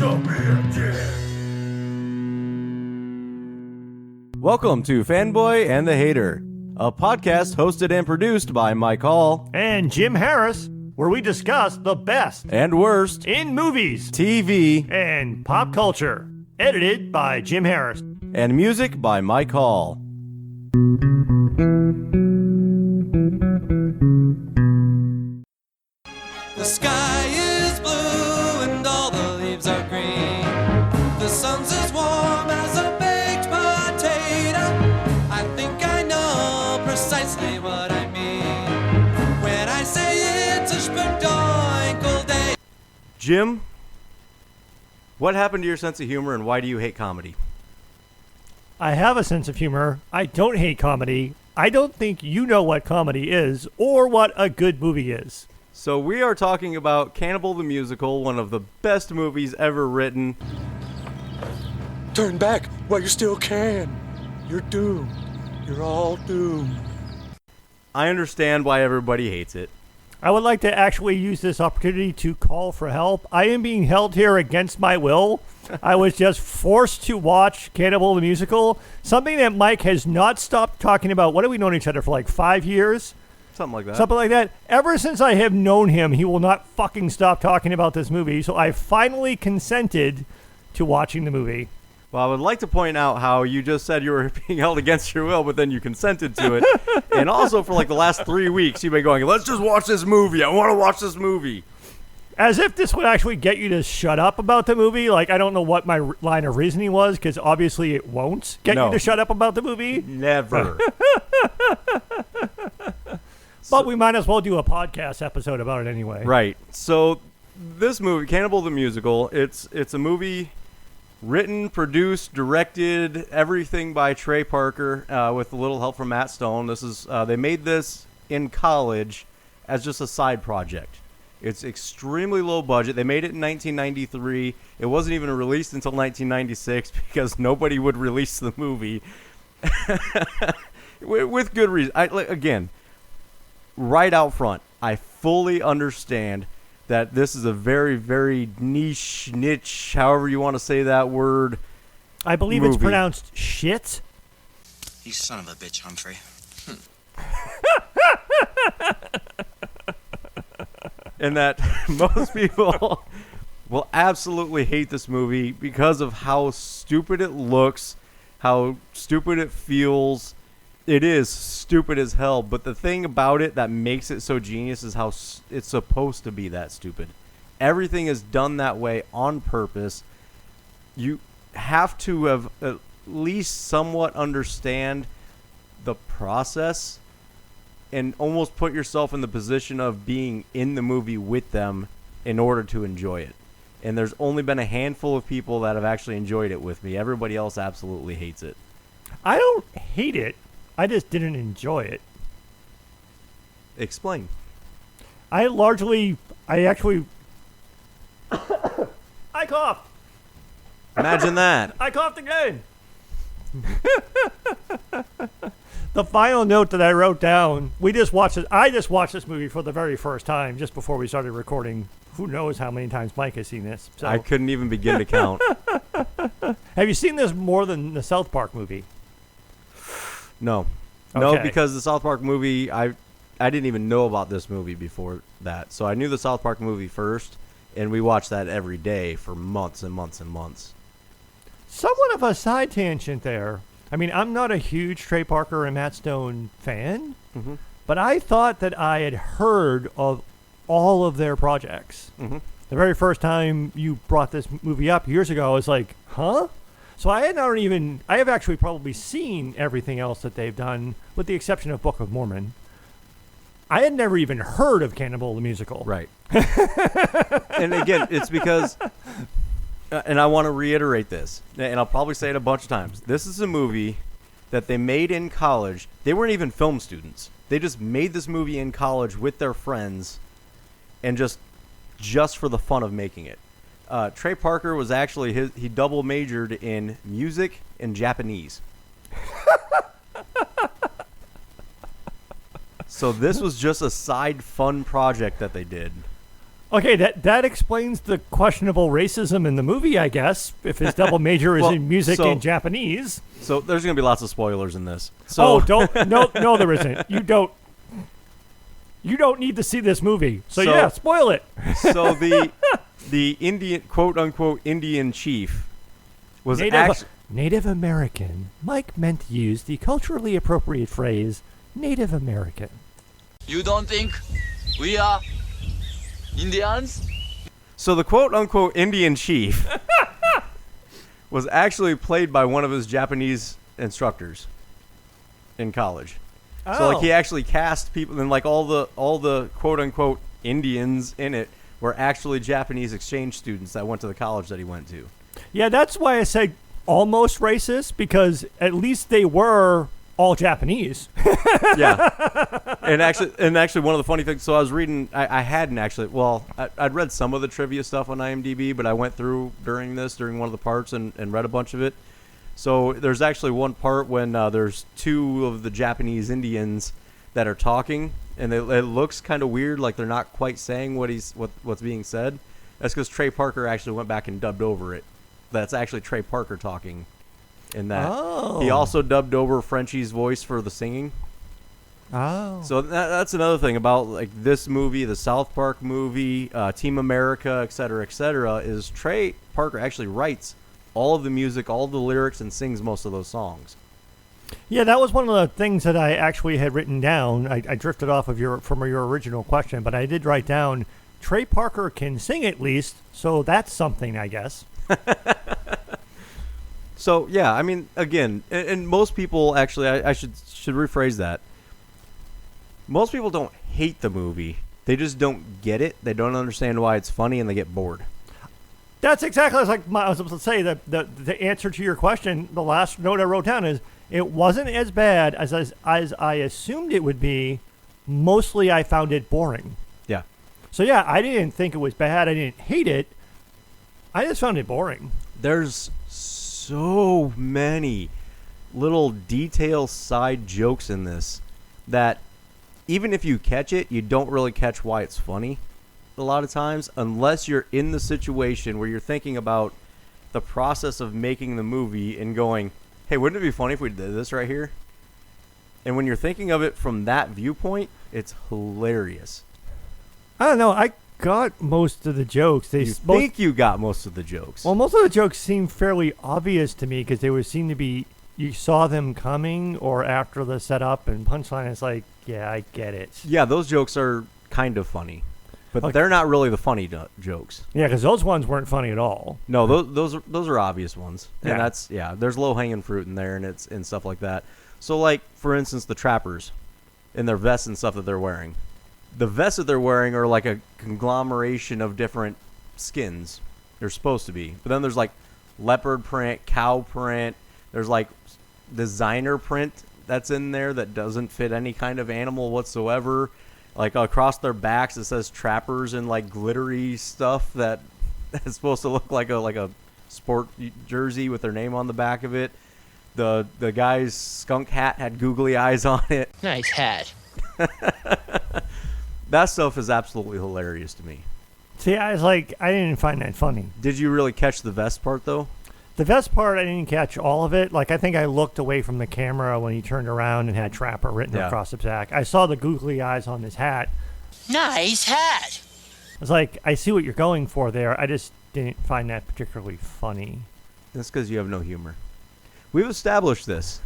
Welcome to Fanboy and the Hater, a podcast hosted and produced by Mike Hall and Jim Harris, where we discuss the best and worst in movies, TV, and pop culture. Edited by Jim Harris. And music by Mike Hall. The sky is blue and all the leaves are green. The sun's as warm as a baked potato. I think I know precisely what I mean when I say it's a Shpadoinkle day. Jim, what happened to your sense of humor and why do you hate comedy? I have a sense of humor. I don't hate comedy. I don't think you know what comedy is or what a good movie is. So we are talking about Cannibal the Musical, one of the best movies ever written. Turn back while you still can. You're doomed. You're all doomed. I understand why everybody hates it. I would like to actually use this opportunity to call for help. I am being held here against my will. I was just forced to watch Cannibal the Musical, something that Mike has not stopped talking about. What have we known each other for, like 5 years? Something like that. Something like that. Ever since I have known him, he will not fucking stop talking about this movie. So I finally consented to watching the movie. Well, I would like to point out how you just said you were being held against your will, but then you consented to it. And also for like the last 3 weeks, you've been going, let's just watch this movie. I want to watch this movie. As if this would actually get you to shut up about the movie. Like, I don't know what my line of reasoning was, because obviously it won't get you to shut up about the movie. Never. But we might as well do a podcast episode about it anyway. Right. So this movie, Cannibal the Musical, it's a movie written, produced, directed, everything by Trey Parker with a little help from Matt Stone. This is they made this in college as just a side project. It's extremely low budget. They made it in 1993. It wasn't even released until 1996 because nobody would release the movie. With good reason. Again, right out front, I fully understand that this is a very, very niche, however you want to say that word. I believe movie. It's pronounced shit. You son of a bitch, Humphrey. And that most people will absolutely hate this movie because of how stupid it looks, how stupid it feels. It is stupid as hell, but the thing about it that makes it so genius is how it's supposed to be that stupid. Everything is done that way on purpose. You have to have at least somewhat understand the process and almost put yourself in the position of being in the movie with them in order to enjoy it. And there's only been a handful of people that have actually enjoyed it with me. Everybody else absolutely hates it. I don't hate it. I just didn't enjoy it. Explain. I actually... I coughed. Imagine that. I coughed again. The final note that I wrote down, I just watched this movie for the very first time just before we started recording. Who knows how many times Mike has seen this. So. I couldn't even begin to count. Have you seen this more than the South Park movie? No. Okay. No, because the South Park movie, I didn't even know about this movie before that. So I knew the South Park movie first, and we watched that every day for months and months and months. Somewhat of a side tangent there. I mean, I'm not a huge Trey Parker and Matt Stone fan, but I thought that I had heard of all of their projects. Mm-hmm. The very first time you brought this movie up years ago, I was like, huh? So I have actually probably seen everything else that they've done, with the exception of Book of Mormon. I had never even heard of Cannibal the Musical. Right. And again, it's because... and I want to reiterate this, and I'll probably say it a bunch of times. This is a movie that they made in college. They weren't even film students. They just made this movie in college with their friends and just for the fun of making it. Trey Parker was actually, he double majored in music and Japanese. So this was just a side fun project that they did. Okay, that explains the questionable racism in the movie, I guess, if his double major is Well, in music so- and Japanese. So there's going to be lots of spoilers in this. So No, there isn't. You don't need to see this movie. So yeah, spoil it. So the Indian, quote unquote, Indian chief was Native American. Mike meant to use the culturally appropriate phrase Native American. You don't think we are Indians? So the quote unquote Indian chief was actually played by one of his Japanese instructors in college. Oh. So like he actually cast people, and like all the quote unquote Indians in it were actually Japanese exchange students that went to the college that he went to. Yeah, that's why I said almost racist, because at least they were all Japanese. Yeah. And actually one of the funny things, so I was reading, I hadn't actually, well, I'd read some of the trivia stuff on IMDb, but I went through during one of the parts and read a bunch of it. So there's actually one part when there's two of the Japanese Indians that are talking, and it looks kind of weird, like they're not quite saying what's being said. That's because Trey Parker actually went back and dubbed over it. That's actually Trey Parker talking in that. Oh. He also dubbed over Frenchie's voice for the singing. Oh. So that's another thing about like this movie, the South Park movie, Team America, et cetera, is Trey Parker actually writes all of the music, all of the lyrics, and sings most of those songs. Yeah, that was one of the things that I actually had written down. I drifted off of from your original question, but I did write down Trey Parker can sing at least, so that's something, I guess. So yeah, I mean, again, and most people actually, I should rephrase that. Most people don't hate the movie; they just don't get it. They don't understand why it's funny, and they get bored. That's exactly I was supposed to say. The answer to your question, the last note I wrote down is it wasn't as bad as I assumed it would be. Mostly, I found it boring. Yeah. So yeah, I didn't think it was bad. I didn't hate it. I just found it boring. There's so many little detail side jokes in this that even if you catch it, you don't really catch why it's funny a lot of times unless you're in the situation where you're thinking about the process of making the movie and going, hey, wouldn't it be funny if we did this right here? And when you're thinking of it from that viewpoint, it's hilarious. I don't know. I got most of the jokes. You got most of the jokes. Well, most of the jokes seem fairly obvious to me because they would seem to be you saw them coming or after the setup and punchline. It's like, yeah, I get it. Yeah, those jokes are kind of funny, but Okay. they're not really the funny jokes. Yeah, because those ones weren't funny at all. No, those are obvious ones, and there's low hanging fruit in there, and stuff like that. So, like for instance, the trappers, and their vests and stuff that they're wearing. The vests that they're wearing are like a conglomeration of different skins. They're supposed to be, but then there's like leopard print, cow print. There's like designer print that's in there that doesn't fit any kind of animal whatsoever. Like across their backs, it says trappers in like glittery stuff that is supposed to look like a sport jersey with their name on the back of it. The guy's skunk hat had googly eyes on it. Nice hat. That stuff is absolutely hilarious to me. See, I didn't find that funny. Did you really catch the vest part though? The vest part, I didn't catch all of it. Like, I think I looked away from the camera when he turned around and had Trapper written across his back. I saw the googly eyes on his hat. Nice hat. I was like, I see what you're going for there. I just didn't find that particularly funny. That's because you have no humor. We've established this.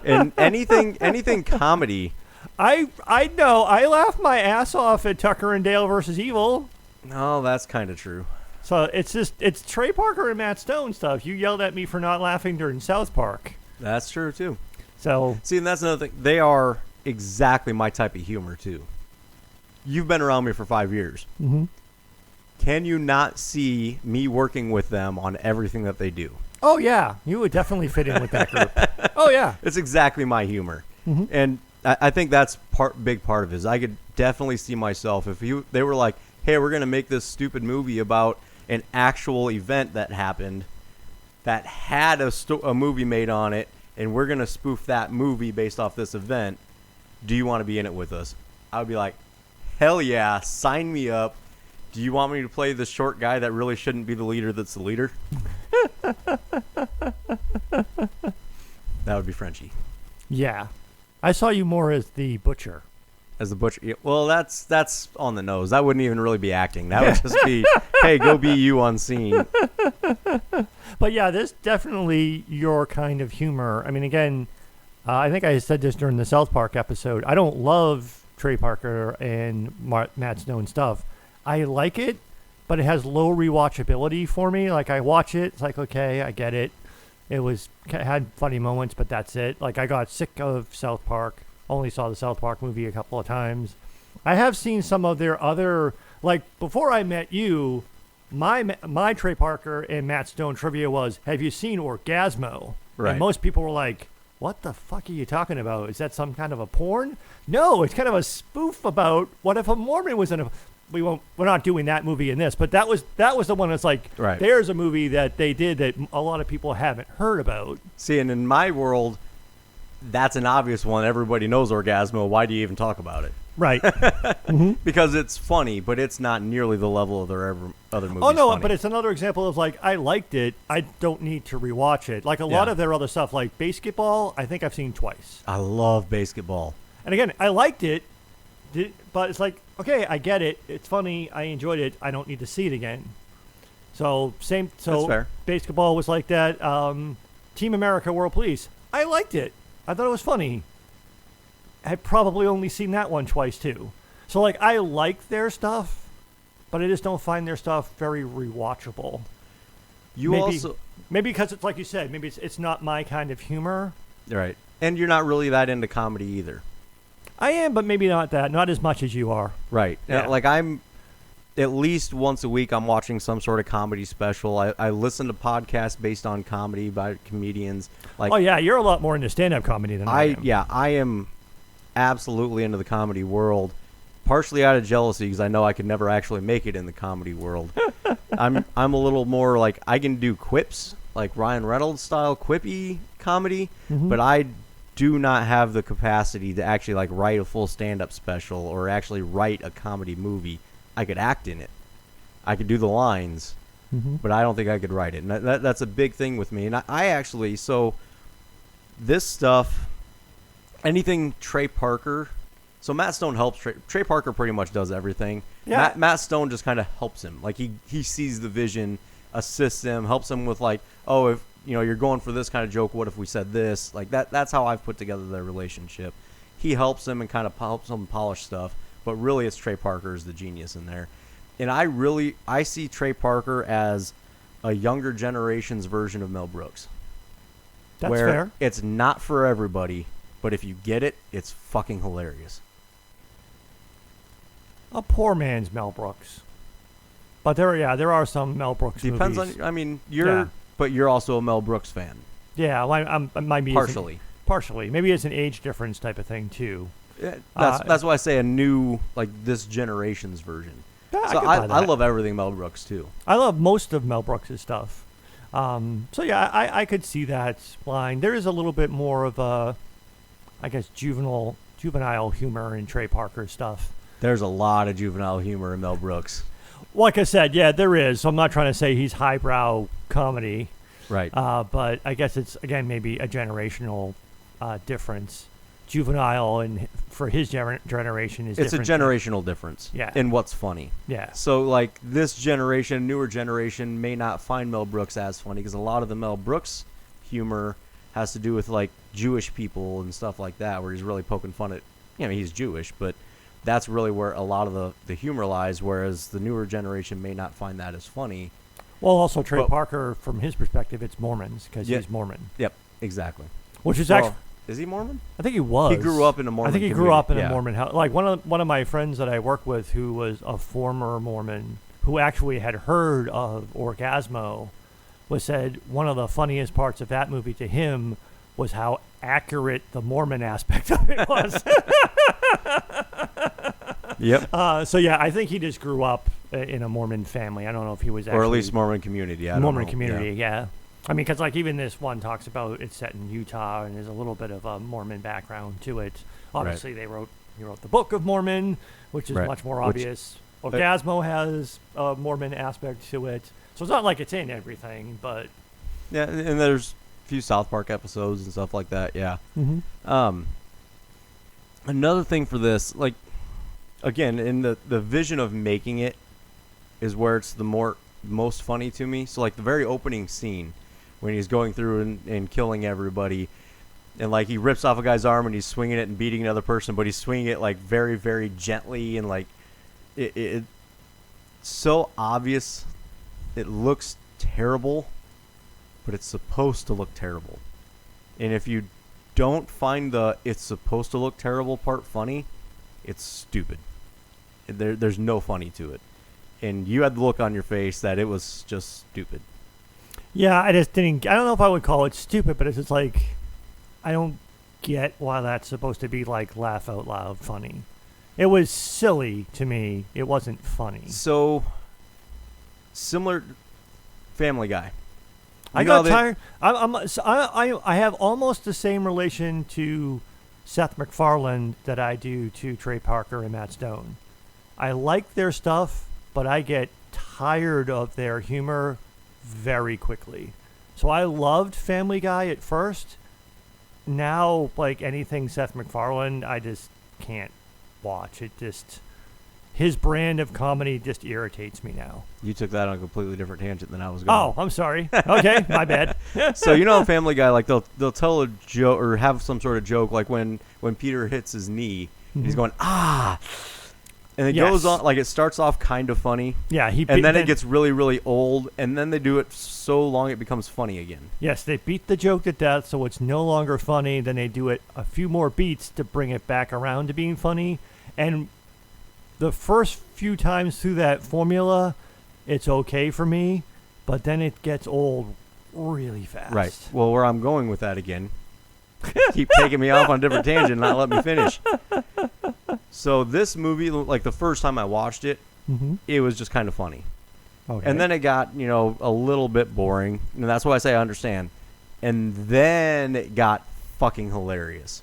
And anything comedy. I know. I laughed my ass off at Tucker and Dale versus Evil. No, that's kind of true. So it's Trey Parker and Matt Stone stuff. You yelled at me for not laughing during South Park. That's true too. So see, and that's another thing. They are exactly my type of humor too. You've been around me for 5 years. Mm-hmm. Can you not see me working with them on everything that they do? Oh yeah, you would definitely fit in with that group. Oh yeah, it's exactly my humor, mm-hmm. And I think that's big part of it. Is I could definitely see myself if they were like, hey, we're gonna make this stupid movie about an actual event that happened that had a movie made on it, and we're going to spoof that movie based off this event. Do you want to be in it with us? I would be like, hell yeah, sign me up. Do you want me to play the short guy that really shouldn't be the leader that's the leader? That would be Frenchie. Yeah. I saw you more as the butcher. As the butcher. Well, that's on the nose. That wouldn't even really be acting. That would just be, hey, go be you on scene. But yeah, this definitely your kind of humor. I mean, again, I think I said this during the South Park episode. I don't love Trey Parker and Matt Stone stuff. I like it, but it has low rewatchability for me. Like, I watch it, it's like, okay, I get it. It had funny moments, but that's it. Like, I got sick of South Park. Only saw the South Park movie a couple of times. I have seen some of their other, like, before I met you, my Trey Parker and Matt Stone trivia was, have you seen Orgasmo? Right. And most people were like, what the fuck are you talking about? Is that some kind of a porn? No, it's kind of a spoof about what if a Mormon was in a... We're not doing that movie in this, but that was the one that's like, right. There's a movie that they did that a lot of people haven't heard about. See, and in my world, that's an obvious one. Everybody knows Orgasmo. Why do you even talk about it? Right. Because it's funny, but it's not nearly the level of their other movies. Oh, no, funny. but it's another example of, like, I liked it. I don't need to rewatch it. Like, a lot of their other stuff, like Basketball, I think I've seen twice. I love Basketball. And again, I liked it, but it's like, okay, I get it. It's funny. I enjoyed it. I don't need to see it again. So, That's fair. Basketball was like that. Team America World Police. I liked it. I thought it was funny. I've probably only seen that one twice, too. So, like, I like their stuff, but I just don't find their stuff very rewatchable. Maybe because it's like you said, maybe it's not my kind of humor. Right. And you're not really that into comedy either. I am, but maybe not as much as you are. Right. Yeah. Like, I'm at least once a week I'm watching some sort of comedy special. I listen to podcasts based on comedy by comedians. Like, oh yeah, you're a lot more into stand-up comedy than I am. Yeah, I am absolutely into the comedy world, partially out of jealousy because I know I could never actually make it in the comedy world. I'm a little more like, I can do quips, like Ryan Reynolds style quippy comedy, but I do not have the capacity to actually like write a full stand-up special or actually write a comedy movie. I could act in it. I could do the lines, but I don't think I could write it. And that's a big thing with me. And I actually, so this stuff, anything Trey Parker, so Matt Stone helps Trey Parker pretty much does everything. Yeah. Matt Stone just kind of helps him. Like he sees the vision, assists him, helps him with like, oh, if you're going for this kind of joke, what if we said this? Like that's how I've put together their relationship. He helps him and kind of helps him polish stuff, but really it's Trey Parker is the genius in there. And I see Trey Parker as a younger generation's version of Mel Brooks. That's where fair. It's not for everybody, but if you get it, it's fucking hilarious. A poor man's Mel Brooks. But there are some Mel Brooks Depends movies. on, I mean, but you're also a Mel Brooks fan. Yeah, well, I might be Partially. Maybe it's an age difference type of thing too. Yeah, that's why I say a new, like this generation's version. Yeah, so I love everything Mel Brooks too. I love most of Mel Brooks' stuff. So yeah, I could see that line. There is a little bit more of a, I guess, juvenile humor in Trey Parker's stuff. There's a lot of juvenile humor in Mel Brooks. Like I said, yeah, there is. So I'm not trying to say he's highbrow comedy. Right. But I guess it's, again, maybe a generational difference. Juvenile and for his generation is different. It's a generational difference in what's funny. Yeah. So, like, this generation, newer generation, may not find Mel Brooks as funny because a lot of the Mel Brooks humor has to do with, like, Jewish people and stuff like that, where he's really poking fun at, he's Jewish, but that's really where a lot of the humor lies, whereas the newer generation may not find that as funny. Well, also Trey Parker, from his perspective, it's Mormons because he's Mormon. Yep, exactly. Which is actually... Is he Mormon? I think he was. He grew up in a Mormon I think he community. grew up in a Mormon house. Like one of my friends that I work with who was a former Mormon who actually had heard of Orgasmo said one of the funniest parts of that movie to him was how accurate the Mormon aspect of it was. Yep. So yeah, I think he just grew up in a Mormon family. I don't know if he was actually... Or at least Mormon community. Mormon community, yeah. I mean, because like even this one talks about it's set in Utah and there's a little bit of a Mormon background to it. Obviously, he wrote the Book of Mormon, which is much more obvious. Orgasmo has a Mormon aspect to it. So it's not like it's in everything, but... Yeah, and there's a few South Park episodes and stuff like that, yeah. Mm-hmm. Another thing for this, like, again, in the vision of making it is where it's the most funny to me. So, like, the very opening scene when he's going through and killing everybody, and, like, he rips off a guy's arm and he's swinging it and beating another person, but he's swinging it, like, very, very gently, and, like, it's so obvious. It looks terrible, but it's supposed to look terrible. And if you don't find the "it's supposed to look terrible" part funny, it's stupid. There's no funny to it. And you had the look on your face that it was just stupid. Yeah, I don't know if I would call it stupid, but it's just like, I don't get why that's supposed to be like laugh out loud funny. It was silly to me. It wasn't funny. So, similar Family Guy. I got tired. I have almost the same relation to Seth MacFarlane that I do to Trey Parker and Matt Stone. I like their stuff, but I get tired of their humor very quickly. So I loved Family Guy at first. Now, like anything Seth MacFarlane, I just can't watch. His brand of comedy just irritates me now. You took that on a completely different tangent than I was going. Oh, I'm sorry. Okay, my bad. So on Family Guy, like they'll tell a joke or have some sort of joke, like when Peter hits his knee, he's going ah, and it goes on like it starts off kind of funny. Yeah, and then it gets really really old, and then they do it so long it becomes funny again. Yes, they beat the joke to death, so it's no longer funny. Then they do it a few more beats to bring it back around to being funny, and the first few times through that formula, it's okay for me, but then it gets old really fast. Right. Well, where I'm going with that again, keep taking me off on a different tangent, not let me finish. So this movie, like the first time I watched it, it was just kind of funny. Okay. And then it got, a little bit boring, and that's why I say I understand. And then it got fucking hilarious.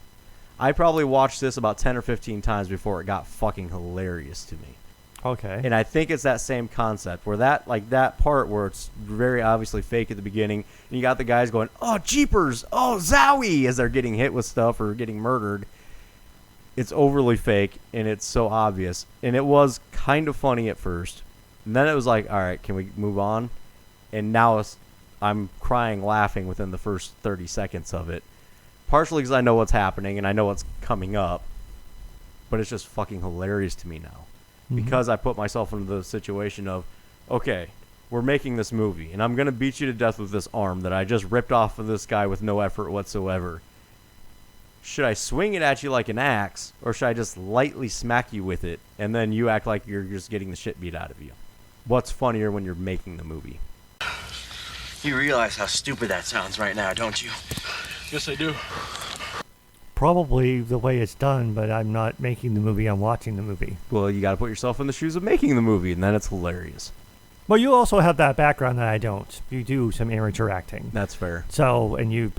I probably watched this about 10 or 15 times before it got fucking hilarious to me. Okay. And I think it's that same concept where that part where it's very obviously fake at the beginning, and you got the guys going, "Oh, jeepers! Oh, zowie!" as they're getting hit with stuff or getting murdered. It's overly fake, and it's so obvious. And it was kind of funny at first. And then it was like, all right, can we move on? And now I'm crying laughing within the first 30 seconds of it. Partially because I know what's happening and I know what's coming up, but it's just fucking hilarious to me now. Because I put myself into the situation of, okay, we're making this movie, and I'm going to beat you to death with this arm that I just ripped off of this guy with no effort whatsoever. Should I swing it at you like an axe, or should I just lightly smack you with it, and then you act like you're just getting the shit beat out of you? What's funnier when you're making the movie? You realize how stupid that sounds right now, don't you? Yes, I do. Probably the way it's done, but I'm not making the movie, I'm watching the movie. Well, you got to put yourself in the shoes of making the movie, and then it's hilarious. Well, you also have that background that I don't. You do some amateur acting. That's fair. So, and you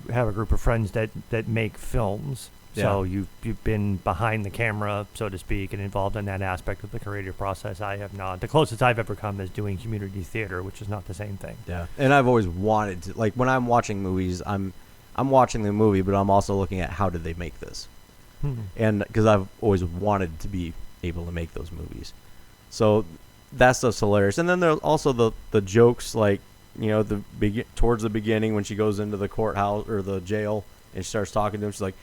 have a group of friends that make films. So you've been behind the camera, so to speak, and involved in that aspect of the creative process. I have not. The closest I've ever come is doing community theater, which is not the same thing. Yeah, and I've always wanted to, like, when I'm watching movies, I'm watching the movie, but I'm also looking at how did they make this, and because I've always wanted to be able to make those movies. So that stuff's hilarious. And then there's also the jokes, like, towards the beginning when she goes into the courthouse or the jail and she starts talking to him, she's like,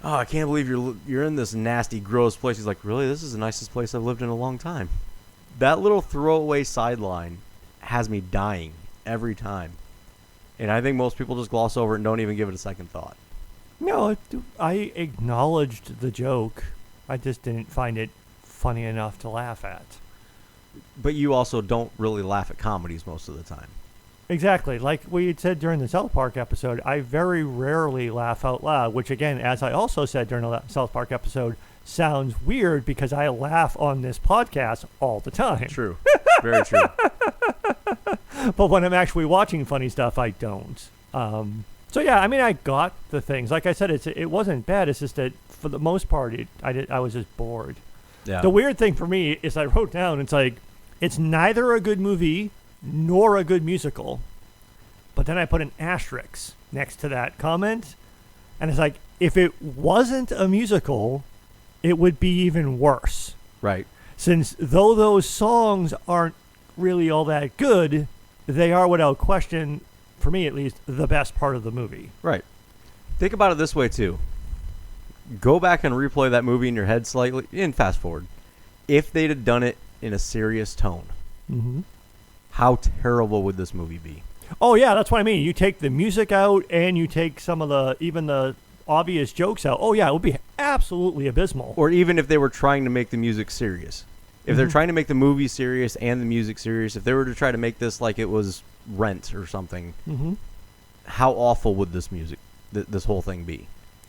"Oh, I can't believe you're in this nasty, gross place." He's like, "Really? This is the nicest place I've lived in a long time." That little throwaway sideline has me dying every time. And I think most people just gloss over it and don't even give it a second thought. No, I acknowledged the joke. I just didn't find it funny enough to laugh at. But you also don't really laugh at comedies most of the time. Exactly. Like we had said during the South Park episode, I very rarely laugh out loud, which again, as I also said during the South Park episode, sounds weird because I laugh on this podcast all the time. True. Very true. But when I'm actually watching funny stuff, I don't. So yeah, I mean, I got the things. Like I said, it wasn't bad. It's just that for the most part, I was just bored. Yeah. The weird thing for me is I wrote down, it's like, it's neither a good movie nor a good musical. But then I put an asterisk next to that comment. And it's like, if it wasn't a musical, it would be even worse. Right. Since though those songs aren't really all that good, they are without question, for me at least, the best part of the movie. Right. Think about it this way, too. Go back and replay that movie in your head slightly, and fast forward. If they'd have done it in a serious tone, how terrible would this movie be? Oh, yeah, that's what I mean. You take the music out and you take some of even the obvious jokes out. Oh, yeah, it would be absolutely abysmal. Or even if they were trying to make the music serious. If they're trying to make the movie serious and the music serious, if they were to try to make this like it was Rent or something, how awful would this this whole thing be?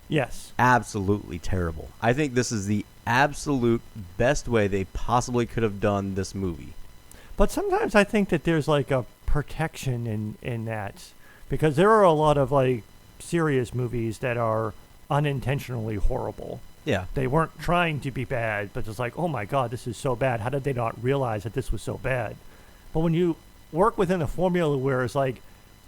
Yes. Absolutely terrible. I think this is the absolute best way they possibly could have done this movie. But sometimes I think that there's like a protection in that, because there are a lot of like serious movies that are unintentionally horrible. Yeah. They weren't trying to be bad, but it's like, oh my God, this is so bad. How did they not realize that this was so bad? But when you work within a formula where it's like,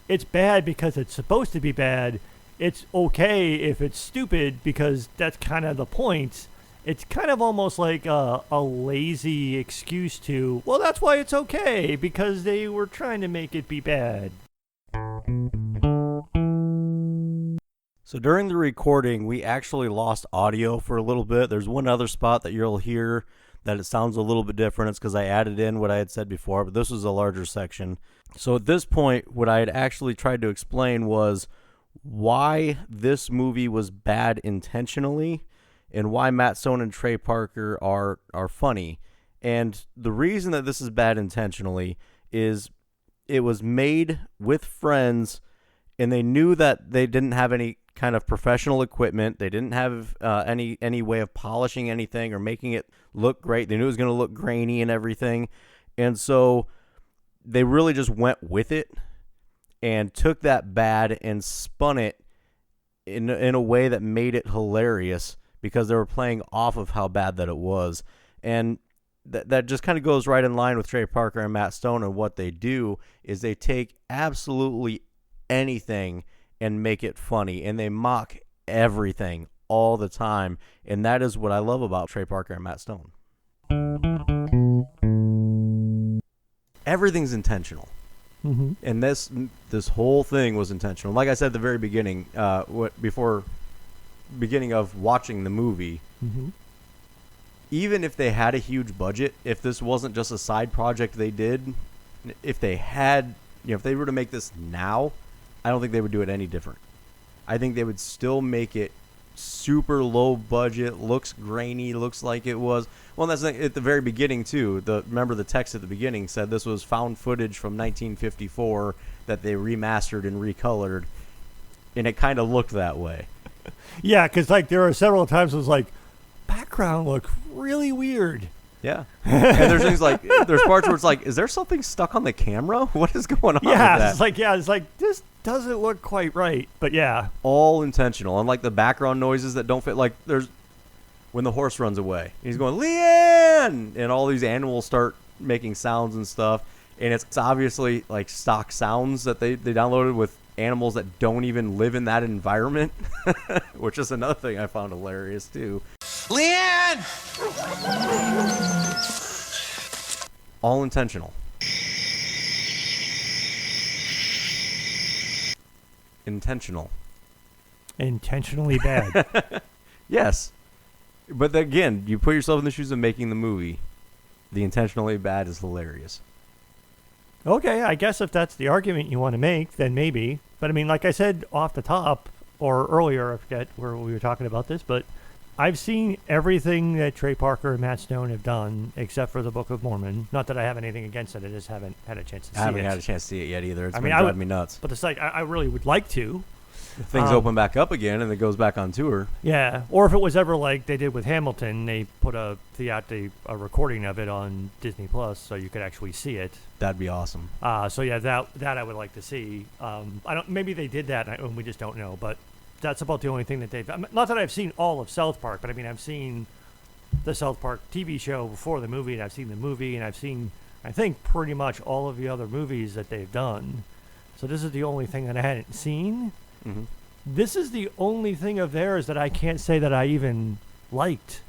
it's bad because it's supposed to be bad, it's okay if it's stupid because that's kind of the point. It's kind of almost like a lazy excuse to, well, that's why it's okay, because they were trying to make it be bad. So during the recording, we actually lost audio for a little bit. There's one other spot that you'll hear that it sounds a little bit different. It's because I added in what I had said before, but this was a larger section. So at this point, what I had actually tried to explain was why this movie was bad intentionally and why Matt Stone and Trey Parker are funny. And the reason that this is bad intentionally is it was made with friends, and they knew that they didn't have any kind of professional equipment. They didn't have any way of polishing anything or making it look great. They knew it was going to look grainy and everything. And so they really just went with it and took that bad and spun it in a way that made it hilarious because they were playing off of how bad that it was. And that just kind of goes right in line with Trey Parker and Matt Stone, and what they do is they take absolutely anything and make it funny, and they mock everything all the time, and that is what I love about Trey Parker and Matt Stone. Everything's intentional. And this whole thing was intentional. Like I said at the very beginning, before beginning of watching the movie, even if they had a huge budget, if this wasn't just a side project they did, if they had, if they were to make this now, I don't think they would do it any different. I think they would still make it super low budget, looks grainy, looks like it was. Well, that's at the very beginning too. Remember the text at the beginning said this was found footage from 1954 that they remastered and recolored, and it kind of looked that way. Yeah, because like there are several times it was like, background look really weird. Yeah. And there's things like, there's parts where it's like, is there something stuck on the camera? What is going on with that? It's like, this doesn't look quite right. But yeah. All intentional. And like the background noises that don't fit, like there's, when the horse runs away, he's going, Leanne! And all these animals start making sounds and stuff. And it's obviously like stock sounds that they downloaded with animals that don't even live in that environment, which is another thing I found hilarious too. Leanne! All intentional. Intentional. Intentionally bad. Yes. But again, you put yourself in the shoes of making the movie. The intentionally bad is hilarious. Okay, I guess if that's the argument you want to make, then maybe. But I mean, like I said off the top, or earlier, I forget where we were talking about this, but I've seen everything that Trey Parker and Matt Stone have done except for the Book of Mormon. Not that I have anything against it, I just haven't had a chance to see it. I haven't had a chance to see it yet either. It's been driving me nuts. But it's like, I really would like to. If things open back up again and it goes back on tour. Yeah, or if it was ever like they did with Hamilton, they put a recording of it on Disney Plus so you could actually see it. That'd be awesome. So yeah, that I would like to see. Maybe they did that and we just don't know, but that's about the only thing that they've. Not that I've seen all of South Park, but I mean I've seen the South Park TV show before the movie, and I've seen the movie, and I've seen, I think, pretty much all of the other movies that they've done. So this is the only thing that I hadn't seen. Mm-hmm. This is the only thing of theirs that I can't say that I even liked.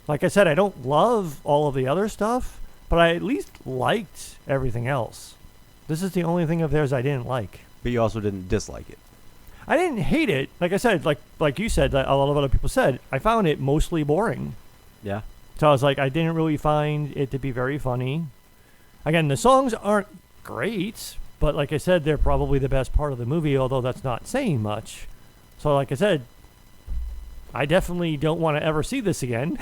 Like I said, I don't love all of the other stuff, but I at least liked everything else. This is the only thing of theirs I didn't like. But you also didn't dislike it. I didn't hate it. Like I said, like you said, like a lot of other people said, I found it mostly boring. Yeah. So I was like, I didn't really find it to be very funny. Again, the songs aren't great, but like I said, they're probably the best part of the movie, although that's not saying much. So like I said, I definitely don't want to ever see this again.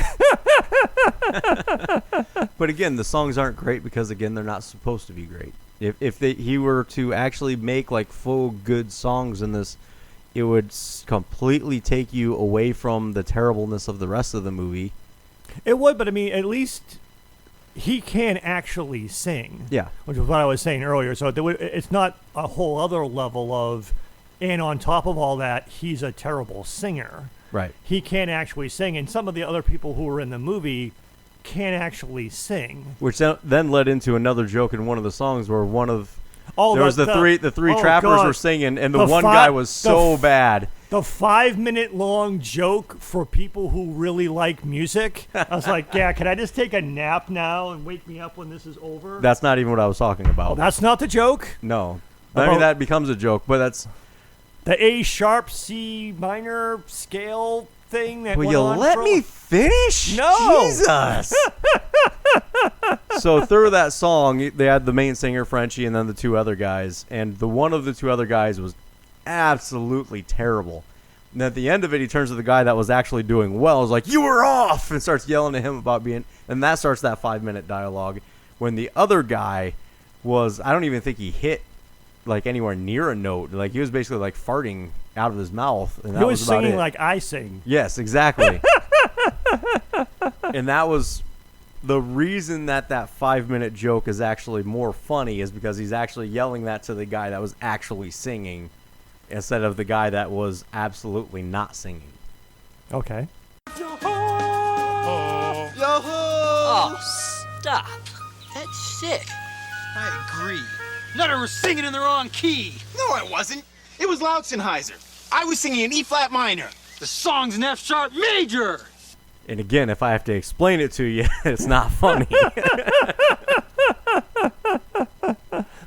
But again, the songs aren't great because, again, they're not supposed to be great. If he were to actually make like full good songs in this, it would completely take you away from the terribleness of the rest of the movie. It would, but I mean, at least he can actually sing. Yeah. Which is what I was saying earlier. So it's not a whole other level of, and on top of all that, he's a terrible singer. Right. He can actually sing, and some of the other people who were in the movie can actually sing. Which then led into another joke in one of the songs where one of Oh, there was the three oh, trappers God. were singing, and the The one fi- guy was the so f- bad. The 5-minute long joke for people who really like music. I was like, yeah, can I just take a nap now and wake me up when this is over? That's not even what I was talking about. Oh, that's not the joke? No. I mean, that becomes a joke, but that's... The A sharp C minor scale thing that Will went you on let for- me finish? No. Jesus. So through that song, they had the main singer, Frenchie, and then the two other guys. And the one of the two other guys was absolutely terrible. And at the end of it, he turns to the guy that was actually doing well. He's like, "You were off!" and starts yelling at him about being... And that starts that 5-minute dialogue. When the other guy was... I don't even think he hit like anywhere near a note. Like, he was basically like farting out of his mouth. And that He was about singing it. like I sing. Yes, exactly. And that was the reason that 5-minute joke is actually more funny is because he's actually yelling that to the guy that was actually singing instead of the guy that was absolutely not singing. Okay. Oh, stop. That's sick. I agree. Nutter was singing in the wrong key. No, I wasn't. It was Lautzenheiser. I was singing in E-flat minor. The song's in F sharp major. And again, if I have to explain it to you, it's not funny.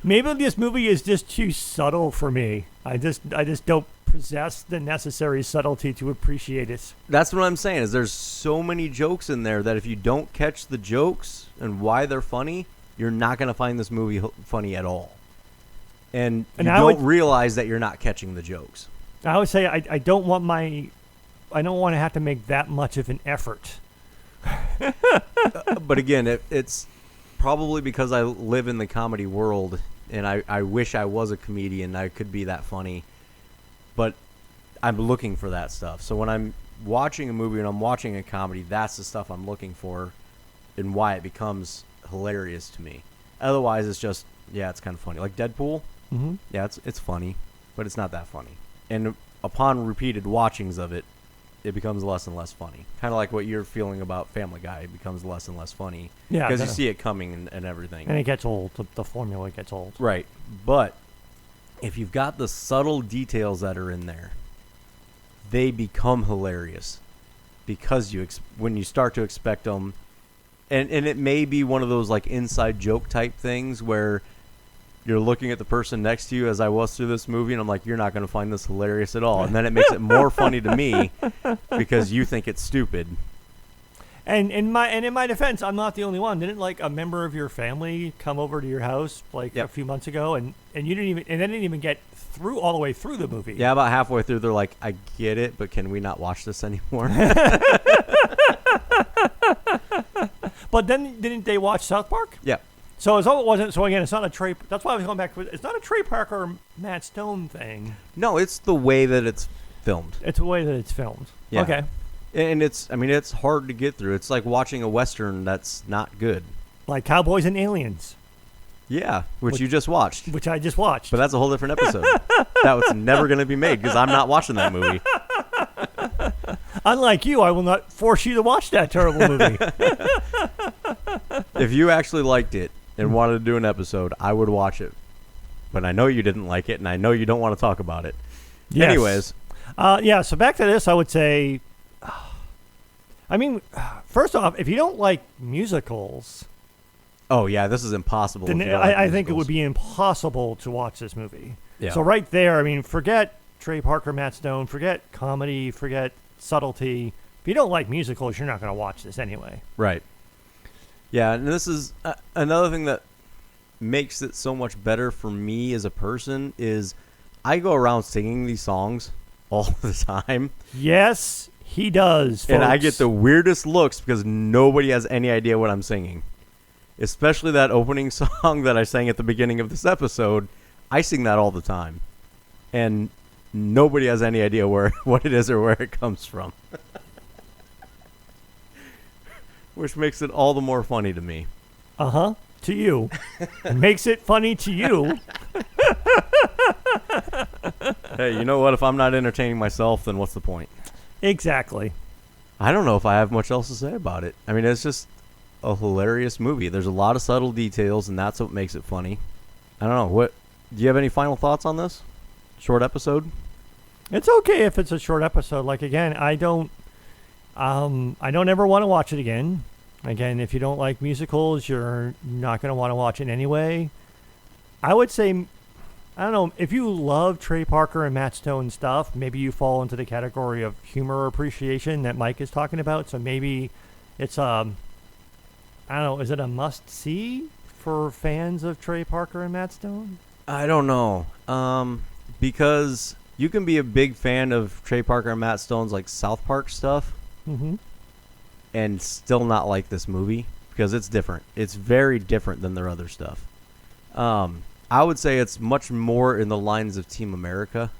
Maybe this movie is just too subtle for me. I just don't possess the necessary subtlety to appreciate it. That's what I'm saying, is there's so many jokes in there that if you don't catch the jokes and why they're funny, you're not going to find this movie funny at all. And you don't realize that you're not catching the jokes. I would say I don't want to have to make that much of an effort. But again, it's probably because I live in the comedy world, and I wish I was a comedian. I could be that funny. But I'm looking for that stuff. So when I'm watching a movie and I'm watching a comedy, that's the stuff I'm looking for and why it becomes hilarious to me. Otherwise, it's just, yeah, it's kind of funny. Like Deadpool, yeah, it's funny, but it's not that funny. And upon repeated watchings of it, it becomes less and less funny. Kind of like what you're feeling about Family Guy. It becomes less and less funny. Yeah, because you see it coming and everything. And it gets old. The formula gets old. Right. But if you've got the subtle details that are in there, they become hilarious because when you start to expect them. And it may be one of those like inside joke type things where you're looking at the person next to you as I was through this movie, and I'm like, you're not going to find this hilarious at all. And then it makes it more funny to me because you think it's stupid. And in my defense, I'm not the only one. Didn't like a member of your family come over to your house like a few months ago, and you didn't even get through all the way through the movie? Yeah, about halfway through, they're like, I get it, but can we not watch this anymore? But then didn't they watch South Park? Yeah. So it wasn't. So again, it's not a Trey. That's why I was going back to it. It's not a Trey Parker or Matt Stone thing. No, it's the way that it's filmed. It's the way that it's filmed. Yeah. Okay. And it's hard to get through. It's like watching a Western that's not good. Like Cowboys and Aliens. Yeah, which you just watched. Which I just watched. But that's a whole different episode. That was never going to be made because I'm not watching that movie. Unlike you, I will not force you to watch that terrible movie. If you actually liked it and wanted to do an episode, I would watch it. But I know you didn't like it, and I know you don't want to talk about it. Yes. Anyways. So back to this, I would say, I mean, first off, if you don't like musicals, Oh, yeah, this is impossible. then if you don't like I think it musicals. would be impossible to watch this movie. Yeah. So right there, I mean, forget Trey Parker, Matt Stone, forget comedy, forget subtlety. If you don't like musicals, you're not going to watch this anyway. Right. Yeah, and this is another thing that makes it so much better for me as a person is I go around singing these songs all the time. Yes, he does, And I folks. get the weirdest looks because nobody has any idea what I'm singing. Especially that opening song that I sang at the beginning of this episode. I sing that all the time. And nobody has any idea what it is or where it comes from. Which makes it all the more funny to me. Uh-huh. To you. It makes it funny to you. Hey, you know what? If I'm not entertaining myself, then what's the point? Exactly. I don't know if I have much else to say about it. I mean, it's just a hilarious movie. There's a lot of subtle details, and that's what makes it funny. I don't know. Do you have any final thoughts on this short episode? It's okay if it's a short episode. Like, again, I don't ever want to watch it again. Again, if you don't like musicals, you're not going to want to watch it anyway. I would say, I don't know, if you love Trey Parker and Matt Stone stuff, maybe you fall into the category of humor appreciation that Mike is talking about. So maybe it's, I don't know, is it a must-see for fans of Trey Parker and Matt Stone? I don't know. Because you can be a big fan of Trey Parker and Matt Stone's like South Park stuff. Mm-hmm. And still not like this movie because it's different. It's very different than their other stuff. I would say it's much more in the lines of Team America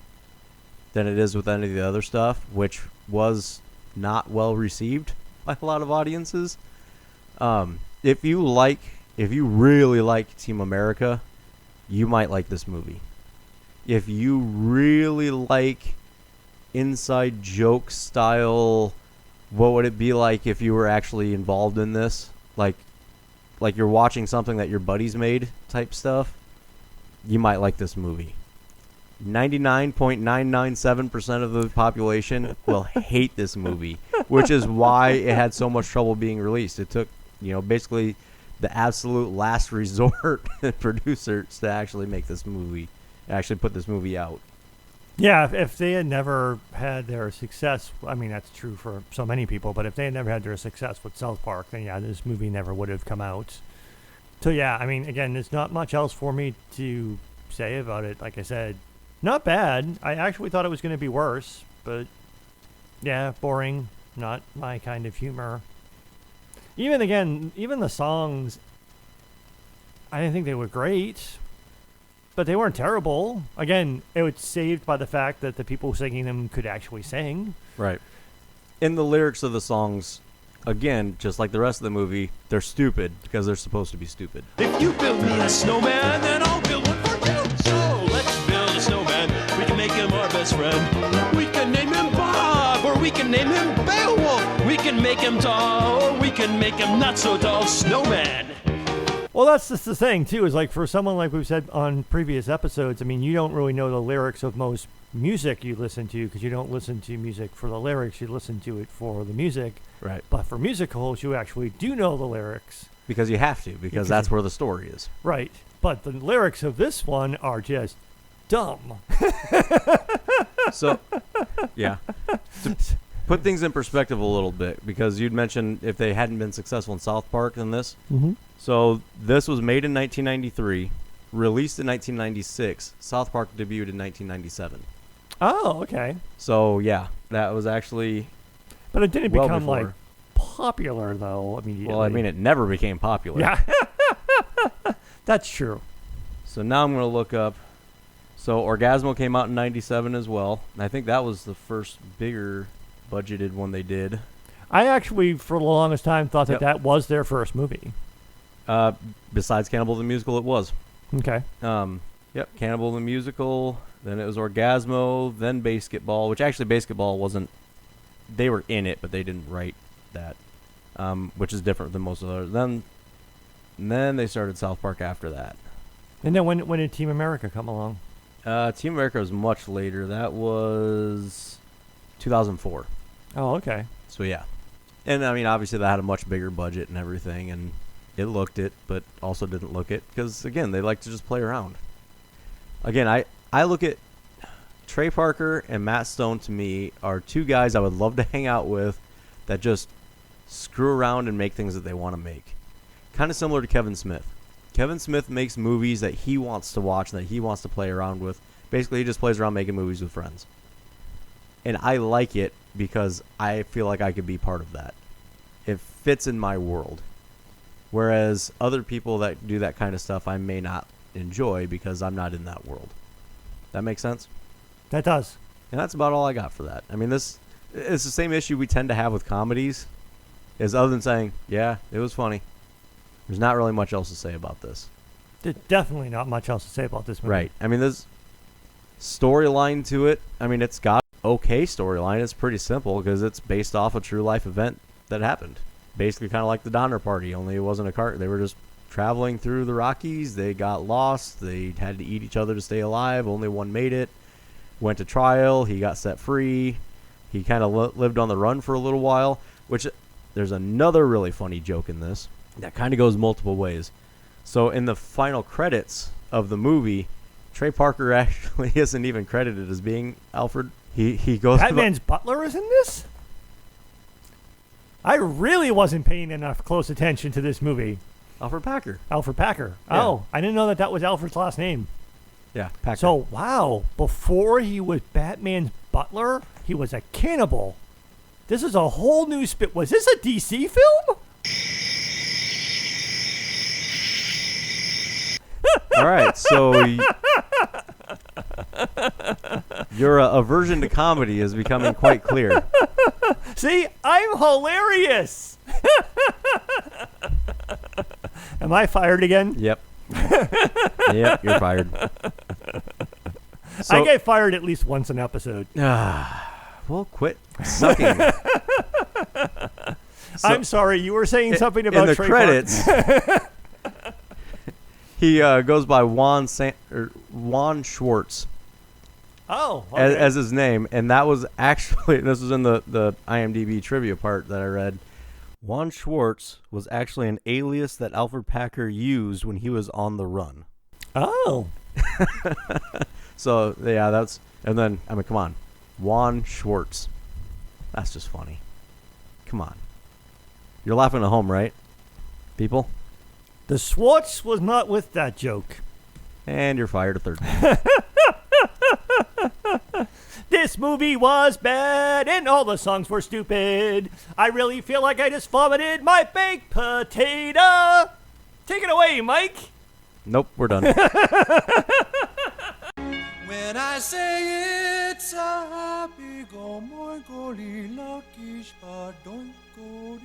than it is with any of the other stuff, which was not well received by a lot of audiences. If you really like Team America, you might like this movie. If you really like inside joke style, what would it be like if you were actually involved in this? Like you're watching something that your buddies made type stuff, you might like this movie. 99.997% of the population will hate this movie, which is why it had so much trouble being released. It took, basically the absolute last resort producers to actually make this movie, actually put this movie out. Yeah, if they had never had their success, I mean, that's true for so many people, but if they had never had their success with South Park, then yeah, this movie never would have come out. So yeah, I mean, again, there's not much else for me to say about it. Like I said, not bad. I actually thought it was going to be worse, but yeah, boring, not my kind of humor. Even the songs, I didn't think they were great. But they weren't terrible. Again, it was saved by the fact that the people singing them could actually sing. Right. In the lyrics of the songs, again, just like the rest of the movie, they're stupid because they're supposed to be stupid. If you build me a snowman, then I'll build one for you. So let's build a snowman. We can make him our best friend. We can name him Bob, or we can name him Beowulf. We can make him tall, or we can make him not so tall. Snowman. Well, that's just the thing, too, is like for someone like we've said on previous episodes, I mean, you don't really know the lyrics of most music you listen to because you don't listen to music for the lyrics. You listen to it for the music. Right. But for musicals, you actually do know the lyrics. Because you have to, because that's where the story is. Right. But the lyrics of this one are just dumb. So, yeah. To put things in perspective a little bit, because you'd mentioned if they hadn't been successful in South Park than this. Mm-hmm. So this was made in 1993, released in 1996. South Park debuted in 1997. Oh, okay. So yeah, that was actually. But it didn't well become before. like popular though immediately. Well, I mean, it never became popular. Yeah, that's true. So now I'm going to look up. So Orgasmo came out in 97 as well. And I think that was the first bigger budgeted one they did. I actually, for the longest time, thought that Yep. that was their first movie. Besides Cannibal the Musical, it was. Okay. Yep, Cannibal the Musical. Then it was Orgasmo. Then Basketball, which actually Basketball wasn't they were in it, but they didn't write that, which is different than most of others. Then they started South Park after that. And then when did Team America come along? Team America was much later. That was 2004. Oh, okay. So yeah, and I mean obviously that had a much bigger budget and everything, and it looked it, but also didn't look it because again they like to just play around. Again, I look at Trey Parker and Matt Stone. To me, are two guys I would love to hang out with that just screw around and make things that they want to make. Kind of similar to Kevin Smith. Kevin Smith makes movies that he wants to watch and that he wants to play around with. Basically, he just plays around making movies with friends. And I like it because I feel like I could be part of that. It fits in my world. Whereas other people that do that kind of stuff, I may not enjoy because I'm not in that world. That makes sense? That does. And that's about all I got for that. I mean, it's the same issue we tend to have with comedies, is other than saying, yeah, it was funny. There's not really much else to say about this. There's definitely not much else to say about this movie. Right. I mean, there's storyline to it. I mean, it's got okay storyline. It's pretty simple because it's based off a true life event that happened. Basically kind of like the Donner Party, only it wasn't a cart. They were just traveling through the Rockies. They got lost. They had to eat each other to stay alive. Only one made it. Went to trial. He got set free. He kind of lived on the run for a little while, which there's another really funny joke in this that kind of goes multiple ways. So in the final credits of the movie, Trey Parker actually isn't even credited as being Alfred. He goes. Batman's butler is in this? I really wasn't paying enough close attention to this movie. Alfred Packer. Alfred Packer. Yeah. Oh, I didn't know that was Alfred's last name. Yeah, Packer. So, wow, before he was Batman's butler, he was a cannibal. This is a whole new spit. Was this a DC film? All right, so your aversion to comedy is becoming quite clear. See, I'm hilarious. Am I fired again? Yep. Yep, you're fired. I get fired at least once an episode. Well, quit sucking. I'm sorry, you were saying something about in the Trey credits. He goes by Juan Schwartz. Oh, okay. as his name, and that was actually, this was in the IMDb trivia part that I read. Juan Schwartz was actually an alias that Alfred Packer used when he was on the run. Oh. So, yeah, that's... And then, I mean, come on. Juan Schwartz. That's just funny. Come on. You're laughing at home, right? People? The Schwartz was not with that joke. And you're fired a third time. This movie was bad and all the songs were stupid. I really feel like I just vomited my baked potato. Take it away, Mike. Nope, we're done. When I say it's a happy go moi goli lucky Shpadoinkle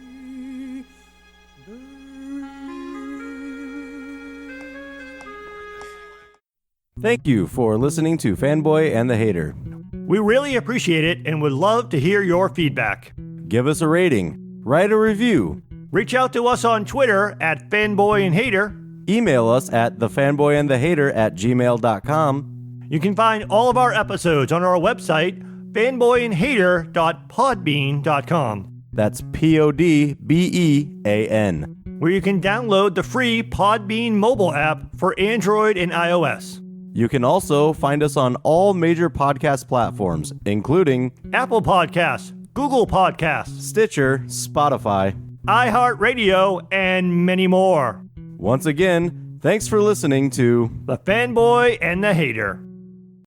Thank you for listening to Fanboy and the Hater. We really appreciate it and would love to hear your feedback. Give us a rating. Write a review. Reach out to us on Twitter at fanboyandhater. Email us at thefanboyandthehater@gmail.com. You can find all of our episodes on our website, fanboyandhater.podbean.com. That's PODBEAN. Where you can download the free Podbean mobile app for Android and iOS. You can also find us on all major podcast platforms, including Apple Podcasts, Google Podcasts, Stitcher, Spotify, iHeartRadio, and many more. Once again, thanks for listening to The Fanboy and the Hater.